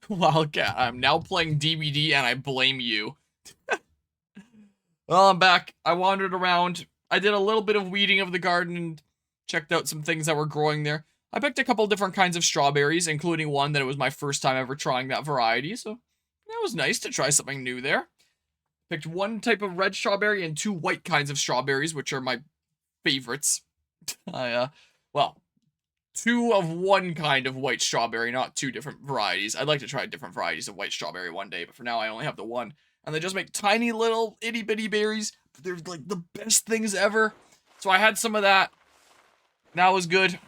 Wildcat, I'm now playing DVD and I blame you. Well, I'm back. I wandered around. I did a little bit of weeding of the garden and checked out some things that were growing there. I picked a couple different kinds of strawberries, including one that it was my first time ever trying that variety, so that was nice to try something new there. Picked one type of red strawberry and two white kinds of strawberries, which are my favorites. Well, two of one kind of white strawberry, not two different varieties. I'd like to try different varieties of white strawberry one day, but for now I only have the one. And they just make tiny little itty bitty berries. But they're like the best things ever. So I had some of that. That was good.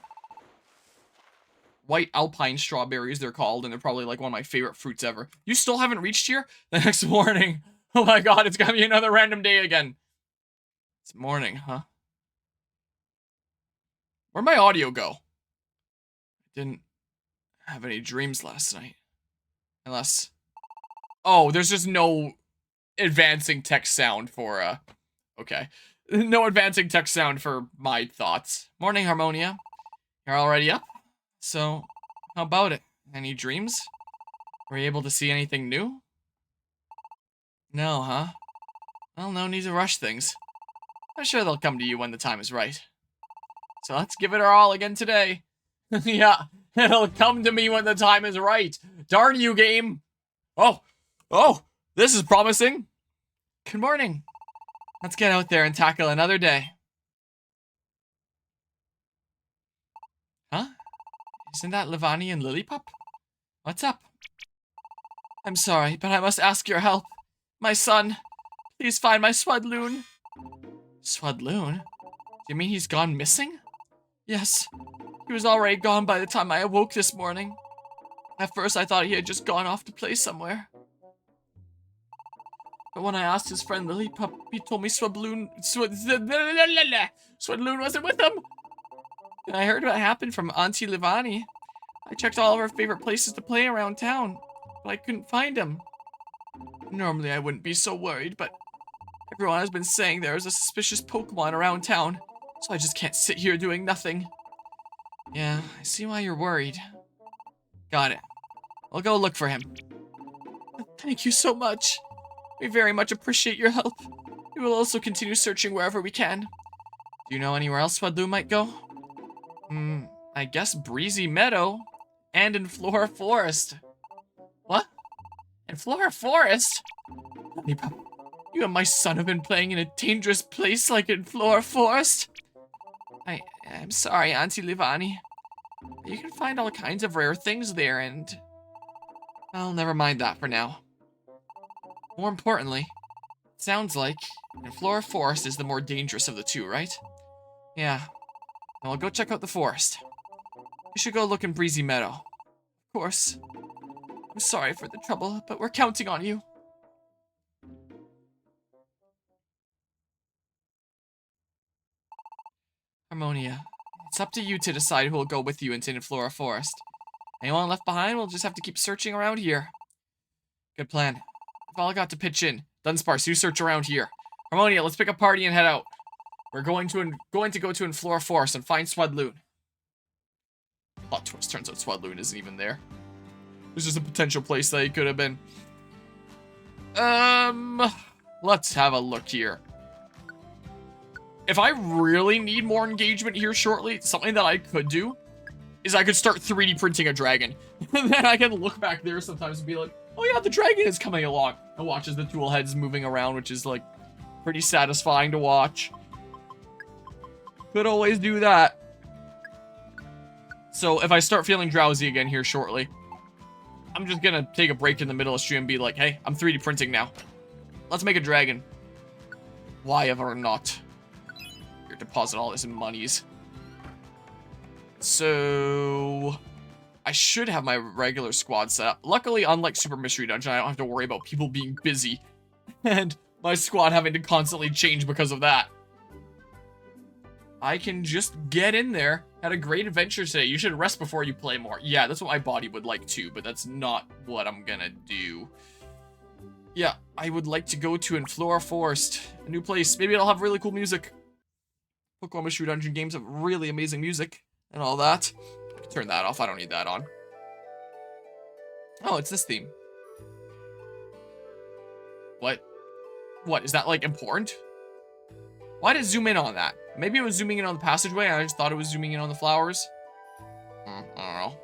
White alpine strawberries, they're called, and they're probably like one of my favorite fruits ever. You still haven't reached here? The next morning. Oh my god, it's gonna be another random day again. It's morning, huh? Where'd my audio go? I didn't have any dreams last night. Unless... Oh, there's just no advancing text sound for, okay. No advancing text sound for my thoughts. Morning, Harmonia. You're already up? So, how about it? Any dreams? Were you able to see anything new? No, huh? Well, no need to rush things. I'm sure they'll come to you when the time is right. So let's give it our all again today. Yeah, it'll come to me when the time is right. Darn you, game. Oh, this is promising. Good morning. Let's get out there and tackle another day. Huh? Isn't that Levani and Lilypup? What's up? I'm sorry, but I must ask your help. My son, please find my Swadloon. Swadloon? Do you mean he's gone missing? Yes. He was already gone by the time I awoke this morning. At first I thought he had just gone off to play somewhere. But when I asked his friend Lilypup, he told me Swadloon wasn't with him. And I heard what happened from Auntie Levani. I checked all of her favorite places to play around town, but I couldn't find him. Normally I wouldn't be so worried, but everyone has been saying there is a suspicious Pokemon around town, so I just can't sit here doing nothing. Yeah, I see why you're worried. Got it. I'll go look for him. Thank you so much. We very much appreciate your help. We will also continue searching wherever we can. Do you know anywhere else Swadloon might go? I guess Breezy Meadow. And in Flora Forest. What? In Flora Forest? You and my son have been playing in a dangerous place like in Flora Forest? I'm sorry, Auntie Levani. You can find all kinds of rare things there and... Well, never mind that for now. More importantly, it sounds like Flora Forest is the more dangerous of the two, right? Yeah. Well, I'll go check out the forest. We should go look in Breezy Meadow. Of course. I'm sorry for the trouble, but we're counting on you. Harmonia, it's up to you to decide who will go with you into Flora Forest. Anyone left behind, we'll just have to keep searching around here. Good plan. I've all got to pitch in. Dunsparce, you search around here. Harmonia, let's pick a party and head out. We're going to go to Flora Forest and find Swadloon. Plot twist, turns out Swadloon isn't even there. There's just a potential place that he could have been. Let's have a look here. If I really need more engagement here shortly, something that I could do is I could start 3D printing a dragon. And then I can look back there sometimes and be like, oh yeah, the dragon is coming along. And watch as the tool head's moving around, which is like pretty satisfying to watch. Could always do that. So if I start feeling drowsy again here shortly, I'm just gonna take a break in the middle of stream and be like, hey, I'm 3D printing now. Let's make a dragon. Why ever not? Here, deposit all this in monies. So... I should have my regular squad set up. Luckily, unlike Super Mystery Dungeon, I don't have to worry about people being busy. And my squad having to constantly change because of that. I can just get in there. Had a great adventure today. You should rest before you play more. Yeah, that's what my body would like too, but that's not what I'm gonna do. Yeah, I would like to go to Flora Forest. A new place. Maybe it'll have really cool music. Pokémon Mystery Dungeon games have really amazing music and all that. I can turn that off. I don't need that on. Oh, it's this theme. What? What, is that, like, important? Why did it zoom in on that? Maybe it was zooming in on the passageway, and I just thought it was zooming in on the flowers. I don't know.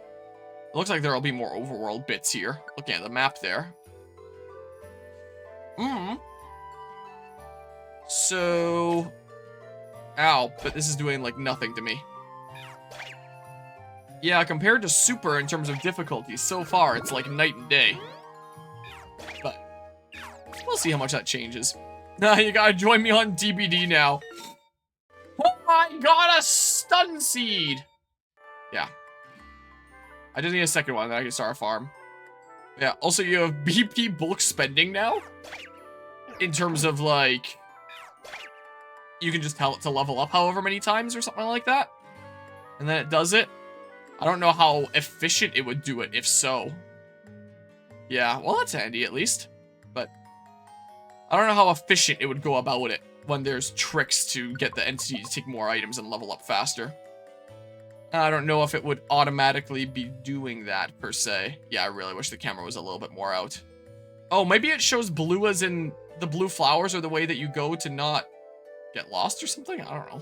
It looks like there'll be more overworld bits here. Looking at the map there. So... Ow, but this is doing, like, nothing to me. Yeah, compared to Super in terms of difficulty, so far, it's like night and day. But, we'll see how much that changes. Nah, you gotta join me on DBD now. Oh, I got a stun seed! Yeah. I just need a second one, then I can start a farm. Yeah, also you have BP bulk spending now? In terms of, like... You can just tell it to level up however many times or something like that. And then it does it. I don't know how efficient it would do it, if so. Yeah, well, that's handy at least. But I don't know how efficient it would go about it when there's tricks to get the entity to take more items and level up faster. I don't know if it would automatically be doing that, per se. Yeah, I really wish the camera was a little bit more out. Oh, maybe it shows blue as in the blue flowers are the way that you go to not get lost or something? I don't know.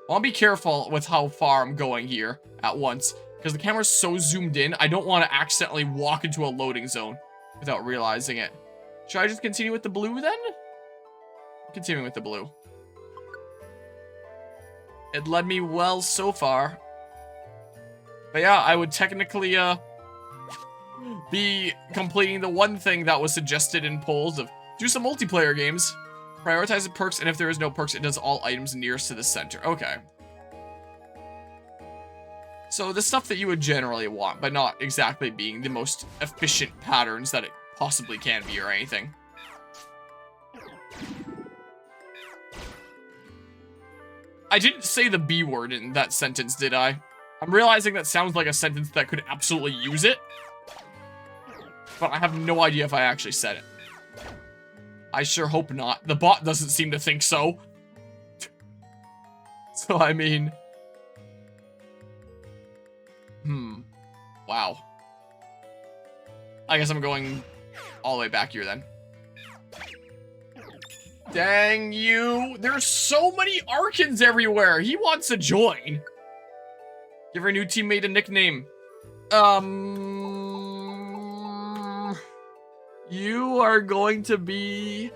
I want to be careful with how far I'm going here at once, because the camera's so zoomed in, I don't want to accidentally walk into a loading zone without realizing it. Should I just continue with the blue then? Continuing with the blue. It led me well so far. But yeah, I would technically be completing the one thing that was suggested in polls of do some multiplayer games. Prioritize the perks, and if there is no perks, it does all items nearest to the center. Okay. So the stuff that you would generally want, but not exactly being the most efficient patterns that it possibly can be or anything. I didn't say the B word in that sentence, did I? I'm realizing that sounds like a sentence that could absolutely use it. But I have no idea if I actually said it. I sure hope not. The bot doesn't seem to think so. So, I mean... Wow. I guess I'm going all the way back here then. Dang you! There's so many Arkans everywhere! He wants to join! Give our new teammate a nickname. You are going to be...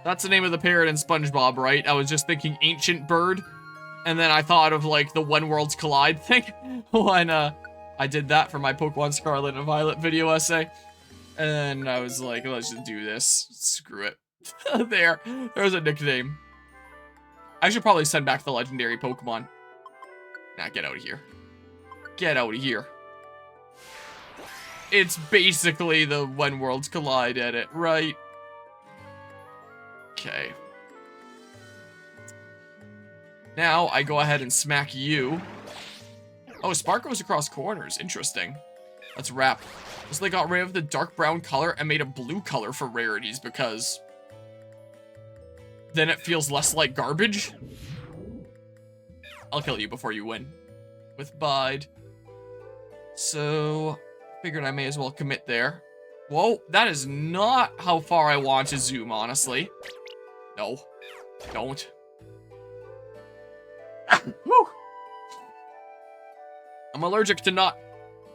That's the name of the parrot in SpongeBob, right? I was just thinking Ancient Bird. And then I thought of, like, the When Worlds Collide thing. When, I did that for my Pokemon Scarlet and Violet video essay. And I was like, let's just do this. Screw it. There's a nickname. I should probably send back the legendary Pokemon. Nah, get out of here. Get out of here. It's basically the When Worlds Collide edit, right? Okay. Now, I go ahead and smack you. Oh, Spark goes across corners. Interesting. Let's wrap. So they got rid of the dark brown color and made a blue color for rarities because... then it feels less like garbage. I'll kill you before you win. With Bide. So... figured I may as well commit there. Whoa, that is not how far I want to zoom, honestly. No. Don't. Woo! I'm allergic to not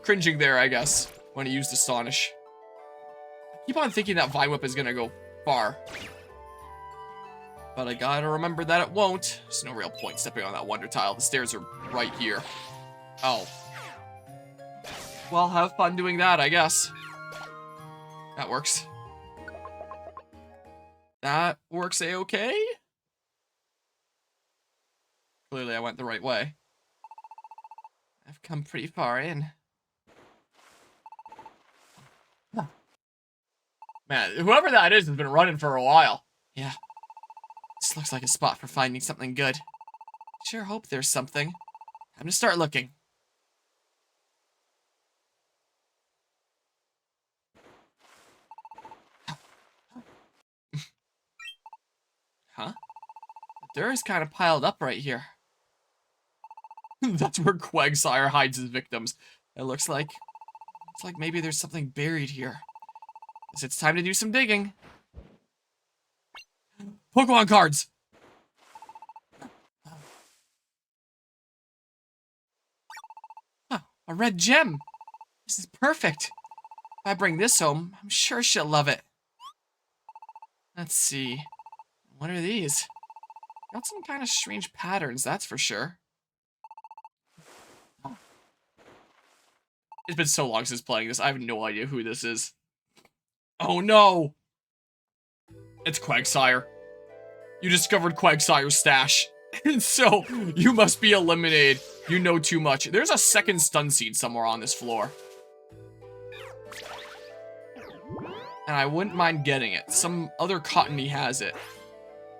cringing there, I guess, when he used Astonish. I keep on thinking that Vine Whip is gonna go far. But I gotta remember that it won't. There's no real point stepping on that Wonder Tile. The stairs are right here. Oh. Well, have fun doing that, I guess. That works. That works a-okay? Clearly I went the right way. I've come pretty far in. Huh. Man, whoever that is has been running for a while. Yeah. This looks like a spot for finding something good. Sure hope there's something. I'm gonna start looking. Huh? The dirt is kind of piled up right here. That's where Quagsire hides his victims. It looks like... It's like maybe there's something buried here. Guess it's time to do some digging. Pokemon cards! Huh, a red gem. This is perfect. If I bring this home, I'm sure she'll love it. Let's see. What are these? Got some kind of strange patterns, that's for sure. It's been so long since playing this, I have no idea who this is. Oh no! It's Quagsire. You discovered Quagsire's stash. And so, you must be eliminated. You know too much. There's a second stun seed somewhere on this floor. And I wouldn't mind getting it. Some other Cottony has it.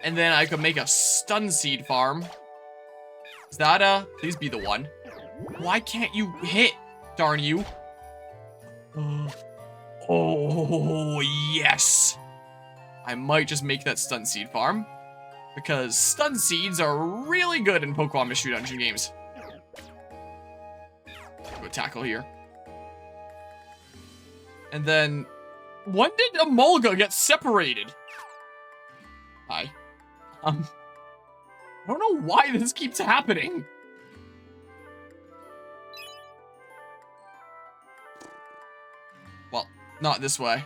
And then I could make a stun seed farm. Is that please be the one. Why can't you hit? Darn you. Oh, yes. I might just make that stun seed farm. Because stun seeds are really good in Pokemon Mystery Dungeon games. Go tackle here. And then, when did Emolga get separated? Hi. I don't know why this keeps happening. Well, not this way.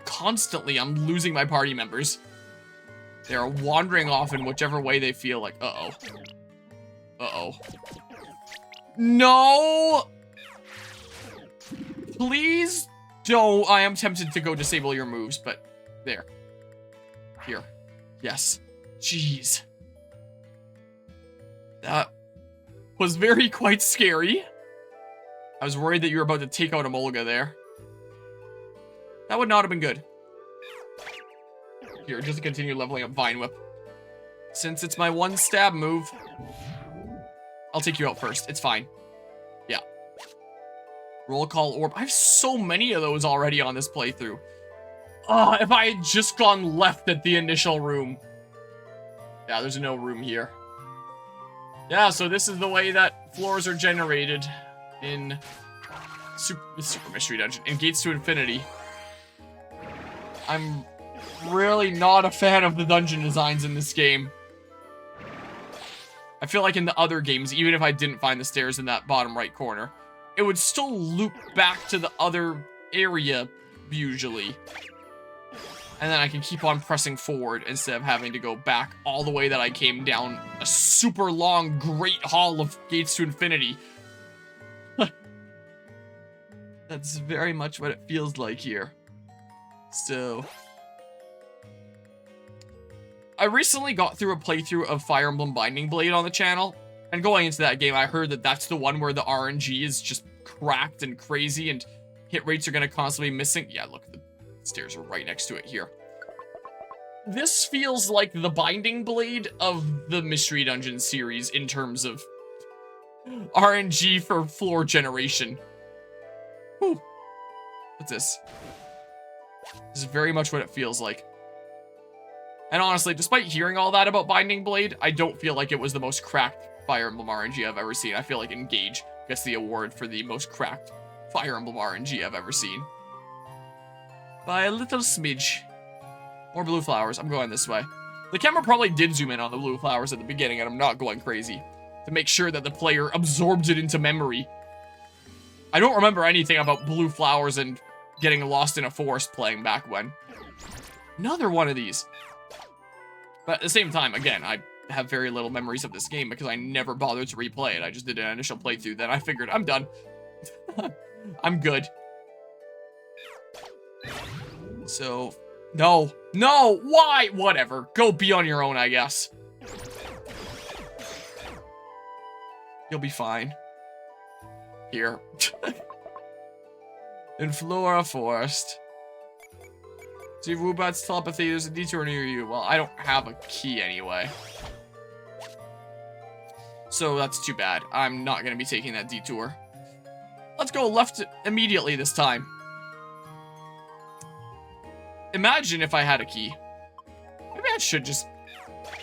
Constantly, I'm losing my party members. They're wandering off in whichever way they feel like. Uh-oh. Uh-oh. No! Please don't. I am tempted to go disable your moves, but there. Here. Yes. Jeez. That was quite scary. I was worried that you were about to take out Emolga there. That would not have been good. Here, just to continue leveling up Vine Whip. Since it's my one stab move, I'll take you out first. It's fine. Yeah. Roll Call Orb. I have so many of those already on this playthrough. If I had just gone left at the initial room. Yeah, there's no room here. Yeah, so this is the way that floors are generated in Super Mystery Dungeon. In Gates to Infinity. I'm really not a fan of the dungeon designs in this game. I feel like in the other games, even if I didn't find the stairs in that bottom right corner, it would still loop back to the other area, usually. And then I can keep on pressing forward instead of having to go back all the way that I came down a super long, great hall of Gates to Infinity. That's very much what it feels like here. So, I recently got through a playthrough of Fire Emblem Binding Blade on the channel, and going into that game, I heard that that's the one where the RNG is just cracked and crazy, and hit rates are going to constantly be missing. Yeah, look, the stairs are right next to it here. This feels like the Binding Blade of the Mystery Dungeon series in terms of RNG for floor generation. Whew. What's this? This is very much what it feels like. And honestly, despite hearing all that about Binding Blade, I don't feel like it was the most cracked Fire Emblem RNG I've ever seen. I feel like Engage gets the award for the most cracked Fire Emblem RNG I've ever seen. By a little smidge. More blue flowers. I'm going this way. The camera probably did zoom in on the blue flowers at the beginning, and I'm not going crazy. To make sure that the player absorbs it into memory. I don't remember anything about blue flowers and getting lost in a forest playing back when. Another one of these. But at the same time, again, I have very little memories of this game because I never bothered to replay it. I just did an initial playthrough, then I figured, I'm done. I'm good. So, no. No! Why? Whatever. Go be on your own, I guess. You'll be fine. Here. In Flora Forest. See Woobat's telepathy, there's a detour near you. Well, I don't have a key anyway. So that's too bad. I'm not going to be taking that detour. Let's go left immediately this time. Imagine if I had a key. Maybe I should just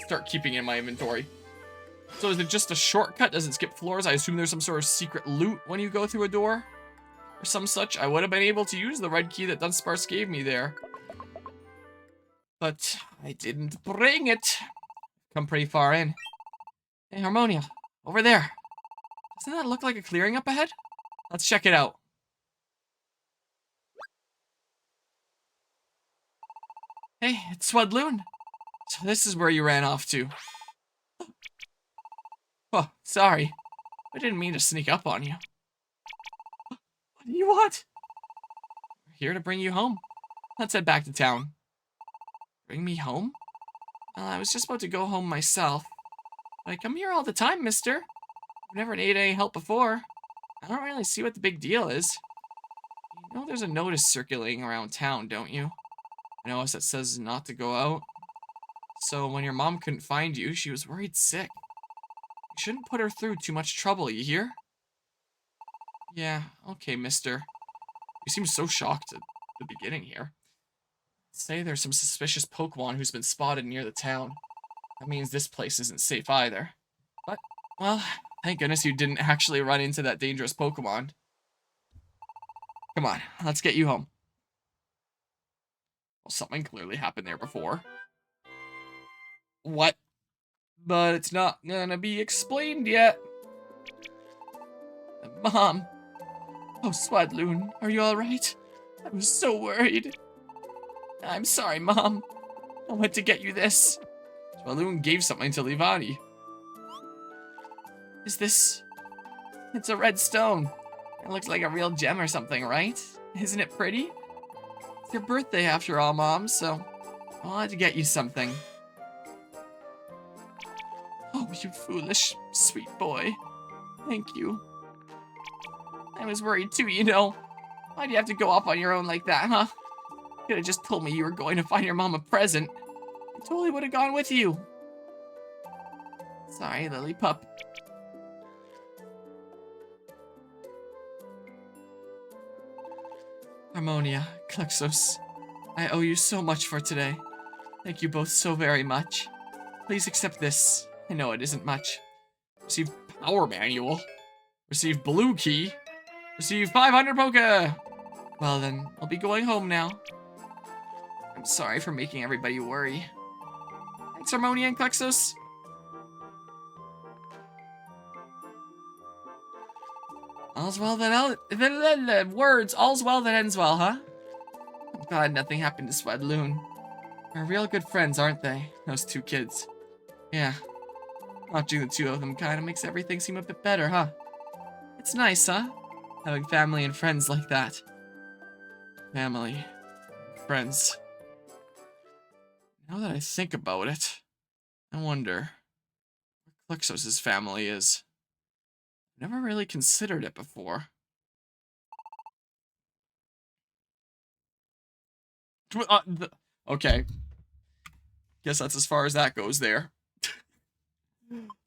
start keeping it in my inventory. So is it just a shortcut? Does it skip floors? I assume there's some sort of secret loot when you go through a door. Or some such. I would have been able to use the red key that Dunsparce gave me there. But I didn't bring it. Come pretty far in. Hey, Harmonia. Over there. Doesn't that look like a clearing up ahead? Let's check it out. Hey, it's Swadloon. So this is where you ran off to. Oh, sorry. I didn't mean to sneak up on you. What do you want? We're here to bring you home. Let's head back to town. Bring me home? Well, I was just about to go home myself. But I come here all the time, mister. I've never needed any help before. I don't really see what the big deal is. You know there's a notice circulating around town, don't you? A notice that says not to go out. So when your mom couldn't find you, she was worried sick. You shouldn't put her through too much trouble, you hear? Yeah, okay, mister. You seem so shocked at the beginning here. Say there's some suspicious Pokemon who's been spotted near the town. That means this place isn't safe either. But, well, thank goodness you didn't actually run into that dangerous Pokemon. Come on, let's get you home. Well, something clearly happened there before. What? But it's not gonna be explained yet. Mom. Oh, Swadloon, are you alright? I was so worried. I'm sorry, Mom. I went to get you this. Swadloon gave something to Livani. Is this... It's a red stone. It looks like a real gem or something, right? Isn't it pretty? It's your birthday after all, Mom, so I wanted to get you something. Oh, you foolish, sweet boy. Thank you. I was worried too, you know. Why'd you have to go off on your own like that, huh? You could have just told me you were going to find your mom a present. I totally would have gone with you. Sorry, Lily Pup. Harmonia, Klexos, I owe you so much for today. Thank you both so very much. Please accept this. I know it isn't much. Receive Power Manual. Receive Blue Key. Receive 500 Poke. Well then, I'll be going home now. I'm sorry for making everybody worry. Thanks, Harmonia and Klexos. All's well that words. All's well that ends well, huh? I'm glad nothing happened to Swadloon. They're real good friends, aren't they? Those two kids. Yeah. Watching the two of them kind of makes everything seem a bit better, huh? It's nice, huh? Having family and friends like that. Family. Friends. Now that I think about it, I wonder where Klexos' family is. I've never really considered it before. Okay. Guess that's as far as that goes there.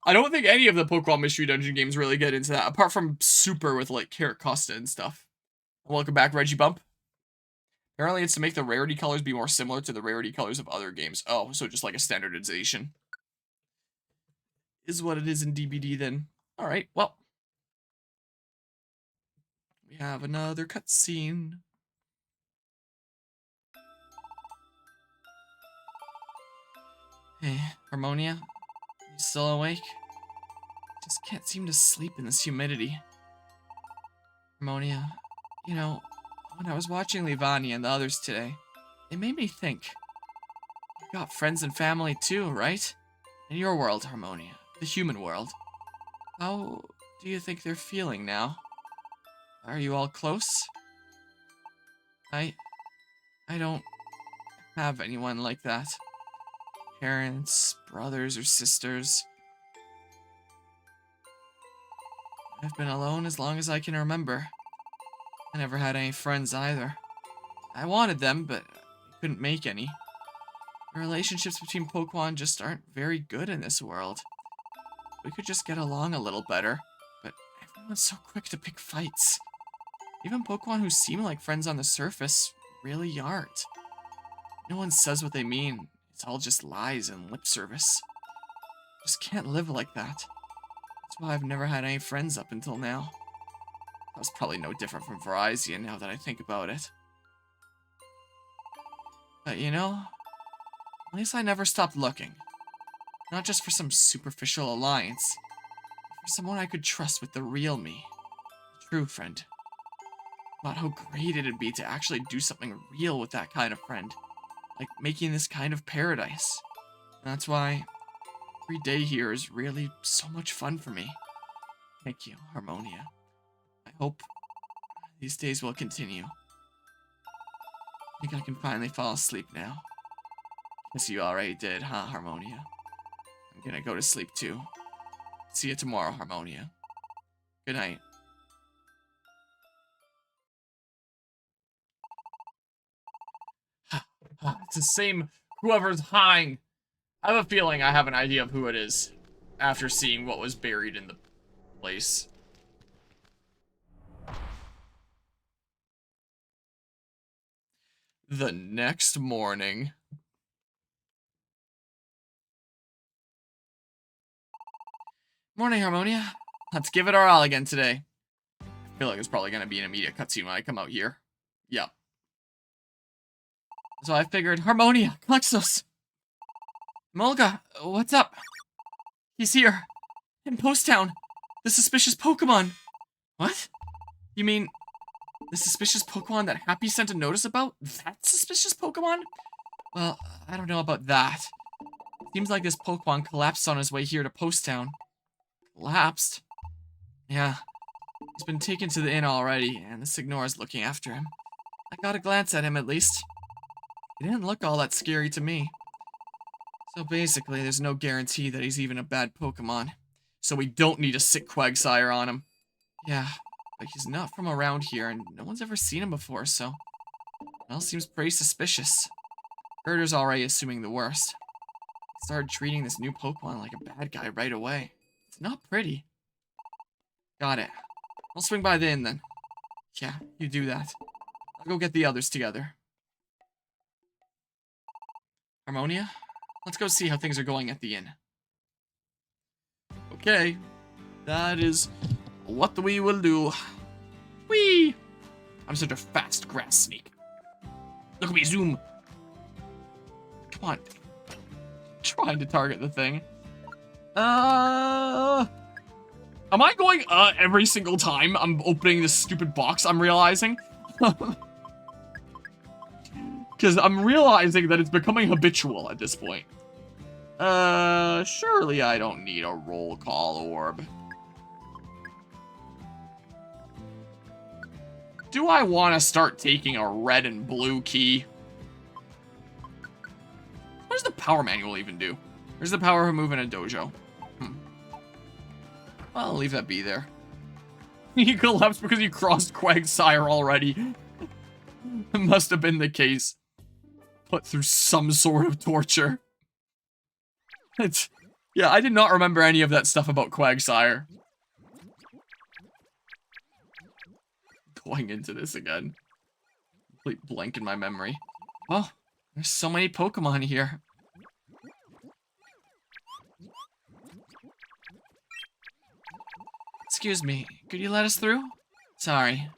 I don't think any of the Pokemon Mystery Dungeon games really get into that, apart from Super with, like, Carrot Costa and stuff. Welcome back, Reggie Bump. Apparently it's to make the rarity colors be more similar to the rarity colors of other games. Oh, so just like a standardization. Is what it is in DBD then. Alright, well. We have another cutscene. Hey, Harmonia? You still awake? Just can't seem to sleep in this humidity. Harmonia, you know, when I was watching Livani and the others today, it made me think. You got friends and family too, right? In your world, Harmonia, the human world. How do you think they're feeling now? Are you all close? I don't have anyone like that. Parents, brothers, or sisters. I've been alone as long as I can remember. I never had any friends either. I wanted them, but I couldn't make any. The relationships between Pokemon just aren't very good in this world. we could just get along a little better. But everyone's so quick to pick fights. Even Pokemon who seem like friends on the surface really aren't. No one says what they mean. It's all just lies and lip service. Just can't live like that. That's why I've never had any friends up until now. That was probably no different from Verizon now that I think about it. But you know, at least I never stopped looking. Not just for some superficial alliance, but for someone I could trust with the real me. A true friend. About how great it'd be to actually do something real with that kind of friend. Like making this kind of paradise. And that's why every day here is really so much fun for me. Thank you, Harmonia. I hope these days will continue. I think I can finally fall asleep now. Guess you already did, huh, Harmonia? I'm gonna go to sleep too. See you tomorrow, Harmonia. Good night. It's the same whoever's hiding. I have a feeling I have an idea of who it is after seeing what was buried in the place. The next morning. Morning, Harmonia. Let's give it our all again today. I feel like it's probably going to be an immediate cutscene when I come out here. Yep. So I figured, Harmonia, Klexos. Mulga, what's up? He's here. In Post Town. The suspicious Pokemon. What? You mean the suspicious Pokemon that Happy sent a notice about? That suspicious Pokemon? Well, I don't know about that. Seems like this Pokemon collapsed on his way here to Post Town. Collapsed? Yeah. He's been taken to the inn already, and the Signora's looking after him. I got a glance at him, at least. He didn't look all that scary to me. So basically, there's no guarantee that he's even a bad Pokemon. So we don't need a sick Quagsire on him. Yeah, but he's not from around here, and no one's ever seen him before, so... It all seems pretty suspicious. Herder's already assuming the worst. He started treating this new Pokemon like a bad guy right away. It's not pretty. Got it. I'll swing by the inn then. Yeah, you do that. I'll go get the others together. Harmonia? Let's go see how things are going at the inn. Okay. That is what we will do. Whee! I'm such a fast grass sneak. Look at me zoom. Come on. Trying to target the thing. Am I going, every single time I'm opening this stupid box, I'm realizing? Because I'm realizing that it's becoming habitual at this point. Surely I don't need a roll call orb. Do I want to start taking a red and blue key? What does the power manual even do? Where's the power of moving a dojo? Well, I'll leave that be there. He collapsed because he crossed Quagsire already. It must have been the case. Put through some sort of torture. Yeah, I did not remember any of that stuff about Quagsire. Going into this again. Complete blank in my memory. Oh, there's so many Pokemon here. Excuse me, could you let us through? Sorry.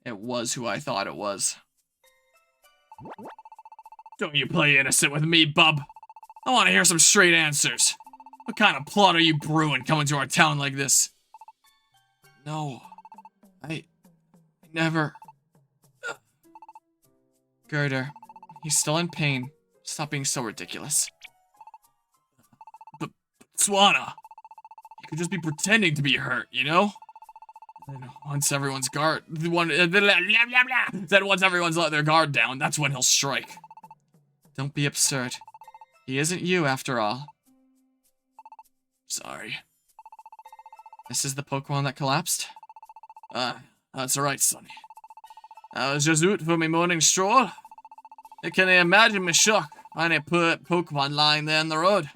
It was who I thought it was. Don't you play innocent with me, bub. I want to hear some straight answers. What kind of plot are you brewing coming to our town like this? No. I never... Girder, he's still in pain. Stop being so ridiculous. But Swana, you could just be pretending to be hurt, you know? And once everyone's guard, then once everyone's let their guard down, that's when he'll strike. Don't be absurd. He isn't you, after all. Sorry. This is the Pokemon that collapsed? That's right, Sonny. I was just out for my morning stroll. Can you imagine me shook when I put Pokemon lying there on the road?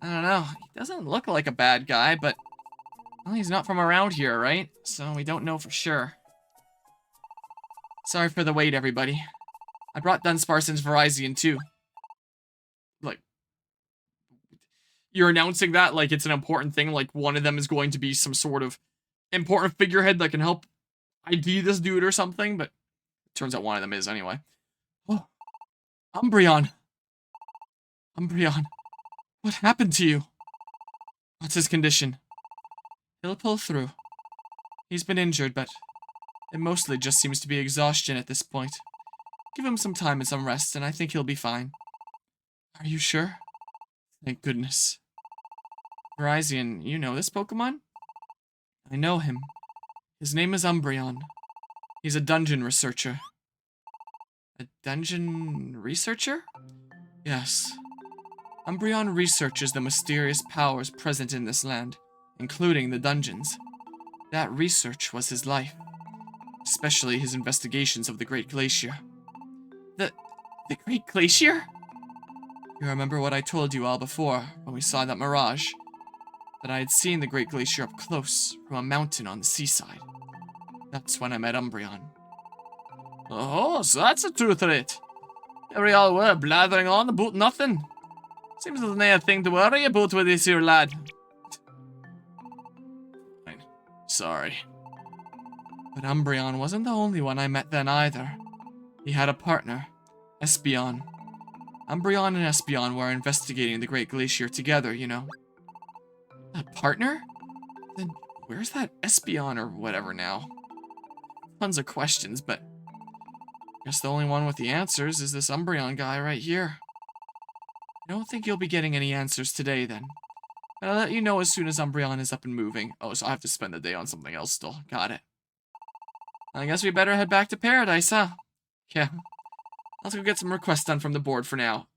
I don't know. He doesn't look like a bad guy, but well, he's not from around here, right? So we don't know for sure. Sorry for the wait, everybody. I brought Dunsparce's Verizon too. Like, you're announcing that like it's an important thing, like one of them is going to be some sort of important figurehead that can help ID this dude or something, but it turns out one of them is anyway. Oh, Umbreon. Umbreon, what happened to you? What's his condition? He'll pull through. He's been injured, but it mostly just seems to be exhaustion at this point. Give him some time and some rest, and I think he'll be fine. Are you sure? Thank goodness. Verizon, you know this Pokemon? I know him. His name is Umbreon. He's a dungeon researcher. A dungeon researcher? Yes. Umbreon researches the mysterious powers present in this land, including the dungeons. That research was his life, especially his investigations of the Great Glacier. The Great Glacier? You remember what I told you all before, when we saw that mirage? That I had seen the Great Glacier up close, from a mountain on the seaside. That's when I met Umbreon. Oh, so that's the truth of it. There we all were, blathering on about nothing. Seems there's nae thing to worry about with this here lad. Fine. Sorry. But Umbreon wasn't the only one I met then either. He had a partner, Espeon. Umbreon and Espeon were investigating the Great Glacier together, you know. A partner? Then where's that Espeon or whatever now? Tons of questions, but I guess the only one with the answers is this Umbreon guy right here. I don't think you'll be getting any answers today, then. But I'll let you know as soon as Umbreon is up and moving. Oh, so I have to spend the day on something else still. Got it. I guess we better head back to Paradise, huh? Yeah. Let's go get some requests done from the board for now.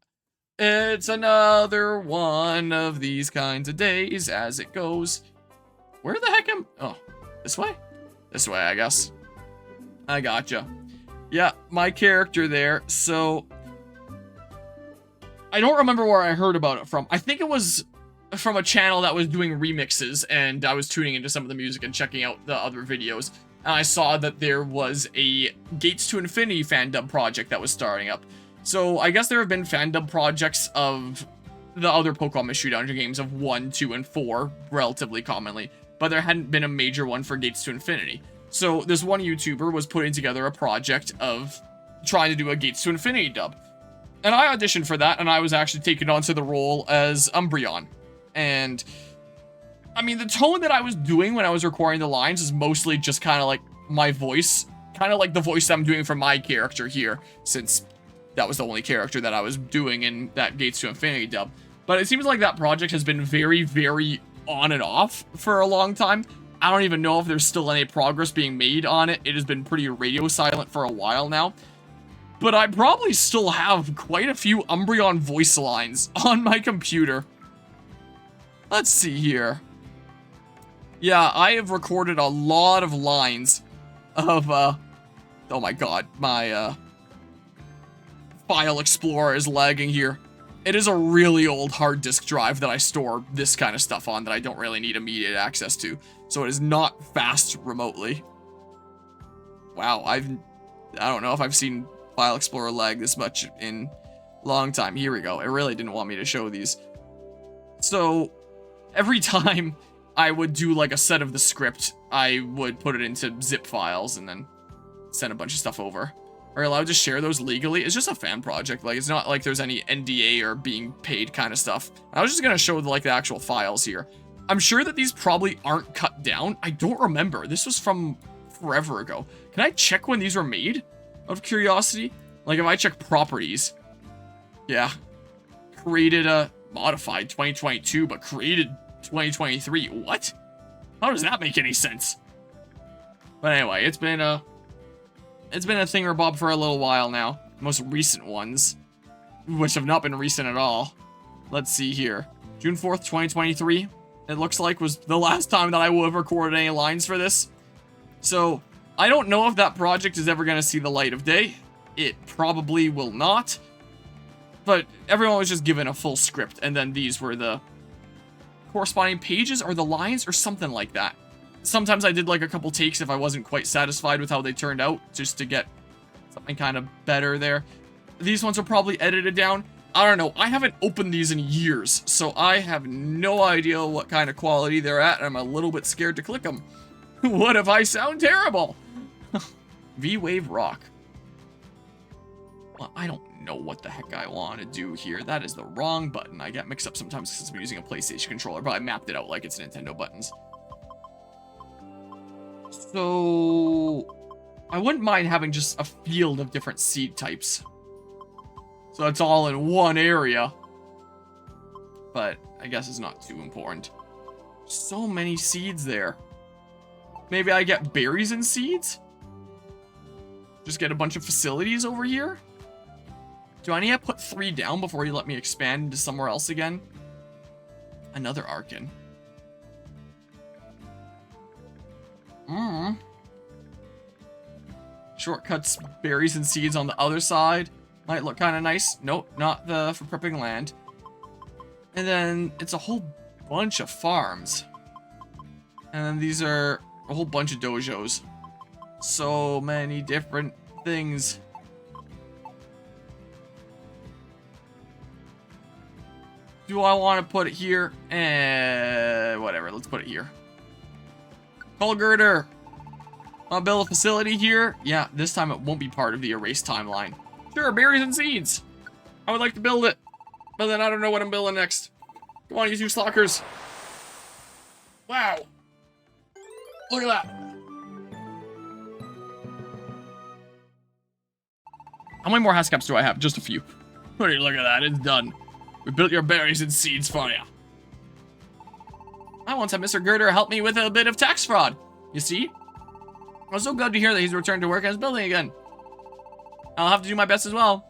It's another one of these kinds of days as it goes. Where the heck am... Oh, this way? This way, I guess. I gotcha. Yeah, my character there, so... I don't remember where I heard about it from. I think it was from a channel that was doing remixes, and I was tuning into some of the music and checking out the other videos. And I saw that there was a Gates to Infinity fandom project that was starting up. So I guess there have been fandom projects of the other Pokemon Mystery Dungeon games of 1, 2, and 4 relatively commonly, but there hadn't been a major one for Gates to Infinity. So this one YouTuber was putting together a project of trying to do a Gates to Infinity dub. And I auditioned for that, and I was actually taken onto the role as Umbreon. And, I mean, the tone that I was doing when I was recording the lines is mostly just kind of like my voice. Kind of like the voice I'm doing for my character here, since that was the only character that I was doing in that Gates to Infinity dub. But it seems like that project has been very, very on and off for a long time. I don't even know if there's still any progress being made on it. It has been pretty radio silent for a while now. But I probably still have quite a few Umbreon voice lines on my computer. Let's see here. Yeah, I have recorded a lot of lines of, oh my god, my, File Explorer is lagging here. It is a really old hard disk drive that I store this kind of stuff on that I don't really need immediate access to. So it is not fast remotely. Wow, I don't know if I've seen File Explorer lag this much in a long time. Here we go. It really didn't want me to show these. So every time I would do like a set of the script, I would put it into zip files and then send a bunch of stuff over. Are you allowed to share those legally? It's just a fan project. Like, it's not like there's any NDA or being paid kind of stuff. I was just gonna show like the actual files here. I'm sure that these probably aren't cut down. I don't remember. This was from forever ago. Can I check when these were made? Out of curiosity? Like, if I check properties. Yeah. Created modified 2022, but created 2023. What? How does that make any sense? But anyway, it's been a thingamabob for a little while now. Most recent ones, which have not been recent at all. Let's see here. June 4th, 2023, it looks like was the last time that I will have recorded any lines for this. So, I don't know if that project is ever going to see the light of day. it probably will not. But everyone was just given a full script, and then these were the corresponding pages or the lines or something like that. Sometimes I did like a couple takes if I wasn't quite satisfied with how they turned out, just to get something kind of better there. These ones are probably edited down. I don't know. I haven't opened these in years, so I have no idea what kind of quality they're at, and I'm a little bit scared to click them. What if I sound terrible? V-Wave Rock. Well, I don't know what the heck I want to do here. That is the wrong button. I get mixed up sometimes because I'm using a PlayStation controller, but I mapped it out like it's Nintendo buttons. So I wouldn't mind having just a field of different seed types. So it's all in one area. But I guess it's not too important. So many seeds there. Maybe I get berries and seeds? Just get a bunch of facilities over here? Do I need to put 3 down before you let me expand into somewhere else again? Another Arkin. Shortcuts, berries and seeds on the other side. Might look kind of nice. Nope, not the for prepping land. And then it's a whole bunch of farms. And then these are a whole bunch of dojos. So many different things. Do I want to put it here? Whatever, let's put it here. Call girder. Want to build a facility here? Yeah, this time it won't be part of the erase timeline. Sure, berries and seeds. I would like to build it. But then I don't know what I'm building next. Come on, you two stalkers. Wow. Look at that. How many more Haskaps do I have? Just a few. Look at that, it's done. We built your berries and seeds for you. I once had Mr. Girder help me with a bit of tax fraud. You see? I was so glad to hear that he's returned to work and is building again. I'll have to do my best as well.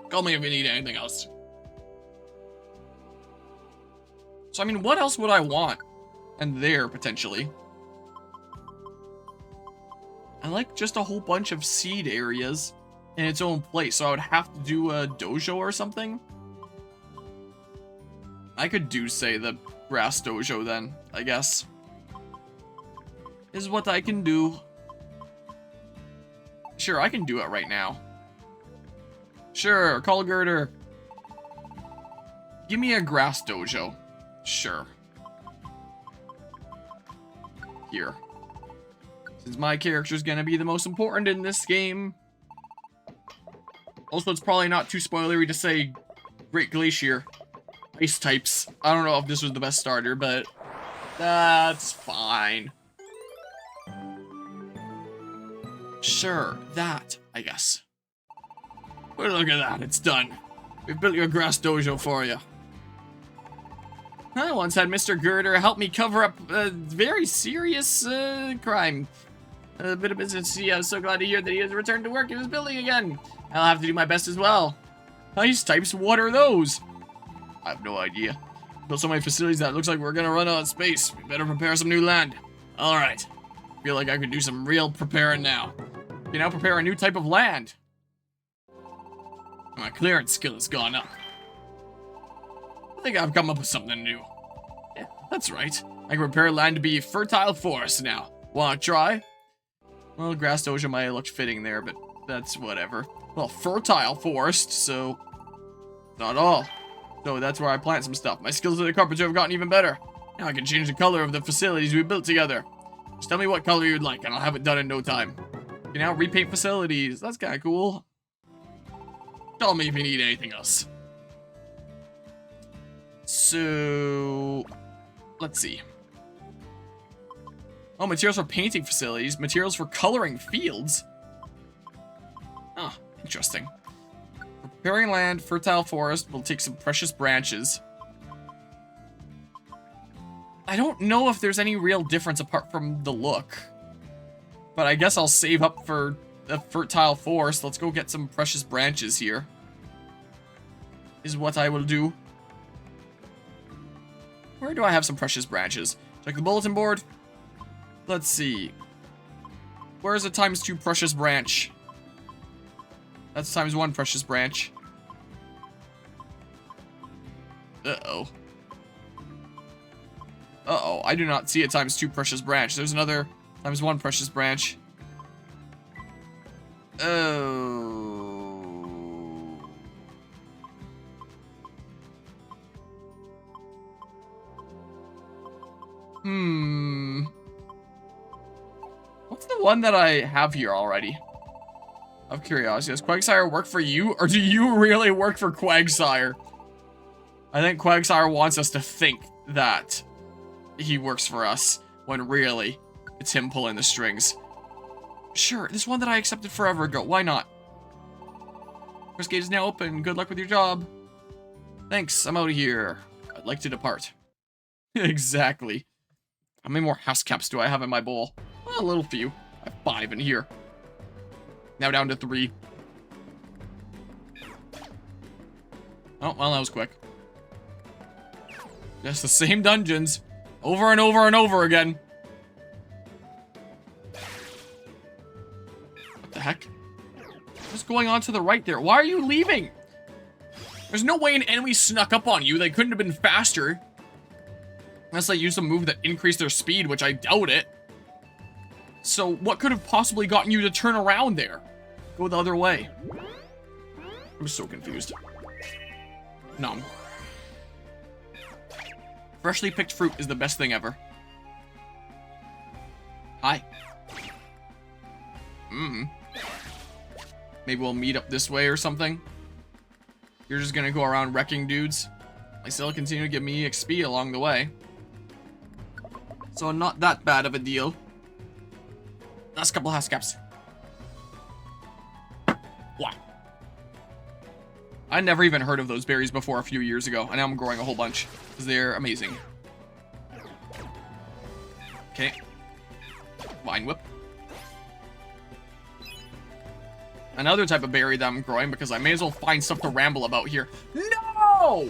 Call me if you need anything else. So, I mean, what else would I want? And there, potentially. I like just a whole bunch of seed areas in its own place, so I would have to do a dojo or something. I could do, say, the grass dojo then, I guess. Is what I can do. Sure, I can do it right now. Sure, call girder. Give me a grass dojo. Sure. Here. Since my character's gonna be the most important in this game. Also, it's probably not too spoilery to say Great Glacier. Ice types. I don't know if this was the best starter, but that's fine. Sure, that, I guess. But look at that, it's done. We've built your grass dojo for you. I once had Mr. Girder help me cover up a very serious crime. A bit of business. I was so glad to hear that he has returned to work in his building again. I'll have to do my best as well. Ice types, what are those? I have no idea. Built so many facilities that it looks like we're gonna run out of space. We better prepare some new land. Alright. Feel like I could do some real preparing now. You now prepare a new type of land. My clearance skill has gone up. I think I've come up with something new. Yeah, that's right. I can prepare land to be fertile forest now. Wanna try? Well, grass dojo might have looked fitting there, but that's whatever. Well, fertile forest, so not all. So that's where I plant some stuff. My skills as a carpenter have gotten even better. Now I can change the color of the facilities we built together. Just tell me what color you'd like, and I'll have it done in no time. You can now repaint facilities. That's kind of cool. Tell me if you need anything else. So, let's see. Oh, materials for painting facilities. Materials for coloring fields. Ah, interesting. Preparing land, fertile forest. We'll take some precious branches. I don't know if there's any real difference apart from the look. But I guess I'll save up for a fertile forest. Let's go get some precious branches here. Is what I will do. Where do I have some precious branches? Check the bulletin board. Let's see. Where's a ×2 precious branch? That's ×1 precious branch. Uh-oh. Uh-oh, I do not see a ×2 precious branch. There's another ×1 precious branch. Oh. What's the one that I have here already? Of curiosity, does Quagsire work for you, or do you really work for Quagsire? I think Quagsire wants us to think that he works for us, when really, it's him pulling the strings. Sure, this one that I accepted forever ago, why not? First gate is now open, good luck with your job. Thanks, I'm out of here. I'd like to depart. Exactly. How many more house caps do I have in my bowl? Well, a little few. I have 5 in here. Now down to 3. Oh, well, that was quick. Just the same dungeons. Over and over and over again. What the heck? What's going on to the right there? Why are you leaving? There's no way an enemy snuck up on you. They couldn't have been faster. Unless they used a move that increased their speed, which I doubt it. So what could have possibly gotten you to turn around there? Go the other way. I'm so confused. Nom. Freshly picked fruit is the best thing ever. Hi. Maybe we'll meet up this way or something. You're just gonna go around wrecking dudes. They still continue to give me XP along the way. So not that bad of a deal. Last couple house caps. Wow. I never even heard of those berries before a few years ago, and now I'm growing a whole bunch, because they're amazing. Okay. Vine whip. Another type of berry that I'm growing, because I may as well find stuff to ramble about here. No!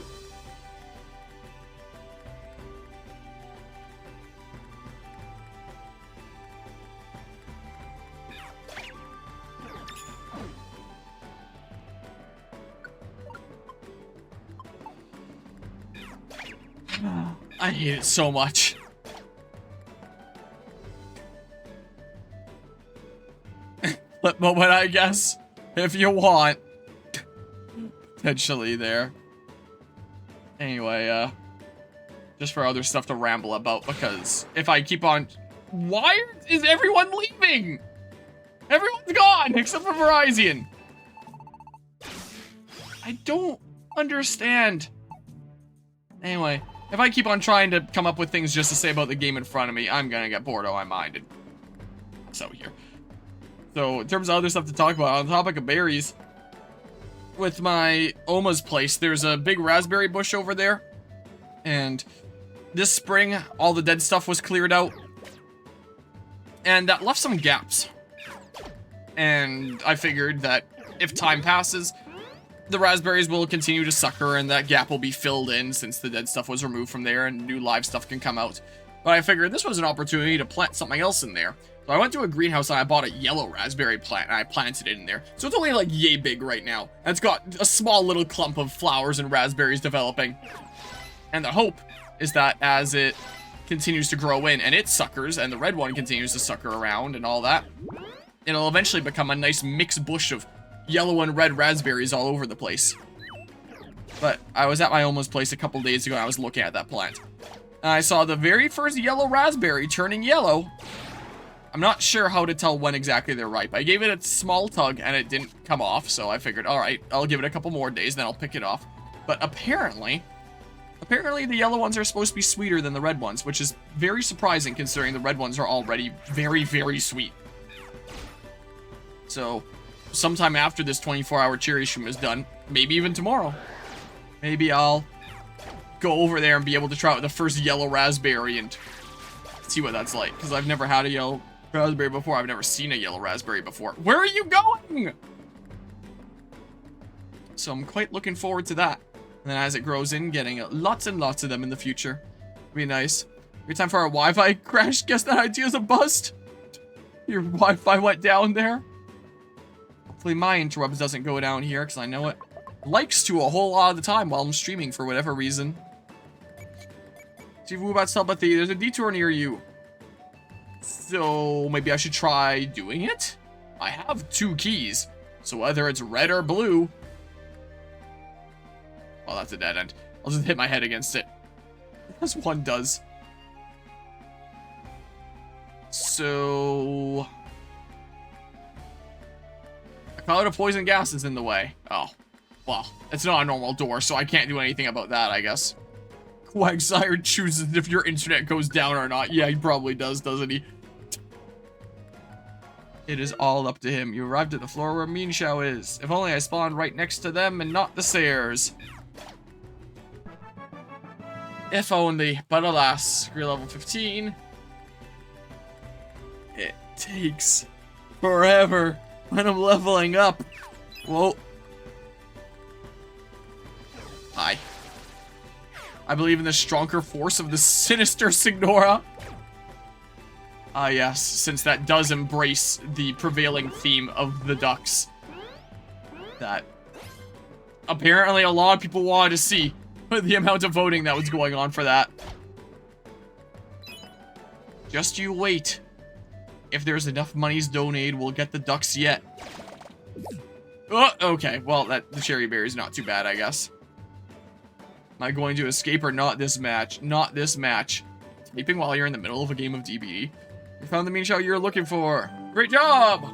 I hate it so much. Flip moment, I guess. If you want. Potentially there. Anyway, just for other stuff to ramble about, because if I keep on... Why is everyone leaving? Everyone's gone, except for Verizon. I don't understand. Anyway, if I keep on trying to come up with things just to say about the game in front of me, I'm gonna get bored out of my mind. So here. So, in terms of other stuff to talk about, on the topic of berries, with my Oma's place, there's a big raspberry bush over there. And this spring, all the dead stuff was cleared out. And that left some gaps. And I figured that if time passes, the raspberries will continue to sucker and that gap will be filled in since the dead stuff was removed from there and new live stuff can come out. But I figured this was an opportunity to plant something else in there. So I went to a greenhouse and I bought a yellow raspberry plant and I planted it in there. So it's only like yay big right now. And it's got a small little clump of flowers and raspberries developing. And the hope is that as it continues to grow in and it suckers and the red one continues to sucker around and all that, it'll eventually become a nice mixed bush of yellow and red raspberries all over the place. But I was at my Oma's place a couple days ago and I was looking at that plant. And I saw the very first yellow raspberry turning yellow. I'm not sure how to tell when exactly they're ripe. I gave it a small tug and it didn't come off, so I figured, alright, I'll give it a couple more days, then I'll pick it off. But apparently the yellow ones are supposed to be sweeter than the red ones, which is very surprising considering the red ones are already very, very sweet. So, sometime after this 24-hour cherry stream is done, maybe even tomorrow, maybe I'll go over there and be able to try out the first yellow raspberry and see what that's like, because I've never had a yellow raspberry before. I've never seen a yellow raspberry before. Where are you going? So I'm quite looking forward to that. And then as it grows in, getting lots and lots of them in the future. Be nice. Every time for our Wi-Fi crash, guess that idea is a bust? Your Wi-Fi went down there? Hopefully my interrupts doesn't go down here, because I know it likes to a whole lot of the time while I'm streaming for whatever reason. See if about telepathy. There's a detour near you. So maybe I should try doing it? I have 2 keys. So whether it's red or blue... Well, that's a dead end. I'll just hit my head against it. As one does. So... a cloud of poison gas is in the way. Oh. Well, it's not a normal door, so I can't do anything about that, I guess. Quagsire chooses if your internet goes down or not. Yeah, he probably does, doesn't he? It is all up to him. You arrived at the floor where Meanshao is. If only I spawned right next to them and not the stairs. If only, but alas, you're level 15. It takes forever when I'm leveling up. Whoa. Hi. I believe in the stronger force of the sinister Signora. Ah, yes, since that does embrace the prevailing theme of the ducks. That apparently a lot of people wanted to see the amount of voting that was going on for that. Just you wait. If there's enough monies donated, we'll get the ducks yet. Oh, okay, well, the cherry berry's not too bad, I guess. Am I going to escape or not this match? Not this match. Sleeping while you're in the middle of a game of DBD. You found the Meanshao you're looking for. Great job!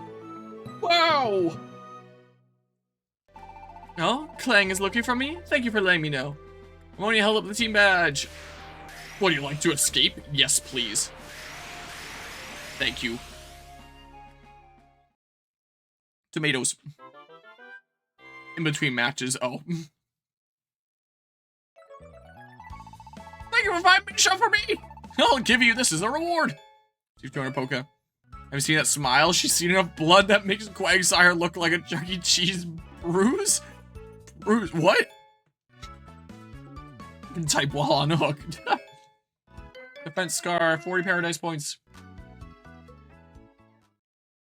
Wow! Oh, Clang is looking for me? Thank you for letting me know. I'm only held up the team badge. Would you like to escape? Yes, please. Thank you. Tomatoes. In between matches, oh. Thank you for finding Meanshao for me! I'll give you this as a reward. She's throwing her Poke. Have you seen that smile? She's seen enough blood that makes Quagsire look like a Chuck E. Cheese bruise? Bruise? What? You can type while on hook. Defense Scar, 40 Paradise points.